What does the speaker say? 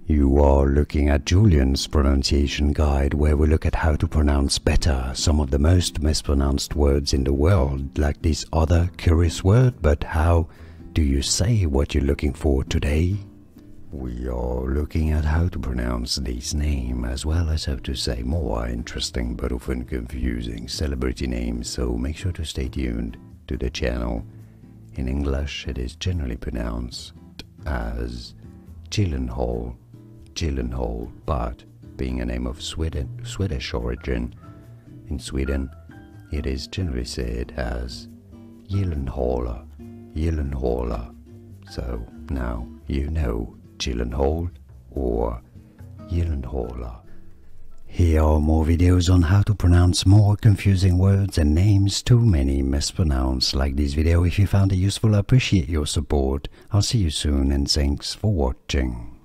You are looking at Julian's pronunciation guide, where we look at how to pronounce better some of the most mispronounced words in the world, like this other curious word. But how do you say what you're looking for today? We are looking at how to pronounce this name, as well as how to say more interesting but often confusing celebrity names, so make sure to stay tuned to the channel. In English, it is generally pronounced as Gyllenhaal, but being a name of Swedish origin, in Sweden, it is generally said as Gyllenhaal. So now you know Gyllenhaal or Gyllenhaal. Here are more videos on how to pronounce more confusing words and names too many mispronounced. Like this video if you found it useful. I appreciate your support. I'll see you soon and thanks for watching.